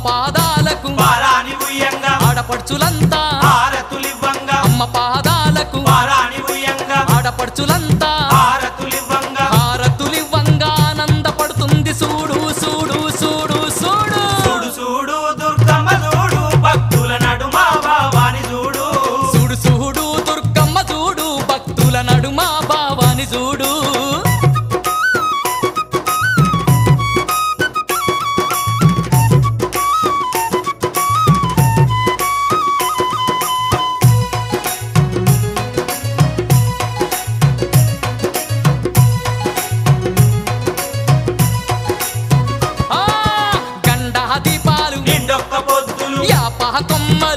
పాదాలకు పారాని ఉయ్యంగా ఆడపడుచులంతా హారతులివ్వంగా అమ్మ పాదాలకు పారాని ఉయ్యంగా ఆడపడుచులంతా హారతులివ్వంగా హారతులివ్వంగా ఆనందపడుతుంది చూడు చూడు చూడు చూడు చూడు చూడు దుర్గమ్మ చూడు భక్తుల నడుమ భావాని చూడు చూడు చూడు దుర్గమ్మ చూడు భక్తుల నడుమ భావాని చూడు దీపాలు నిండొక్క పొద్దులు యాపహ కొమ్మలు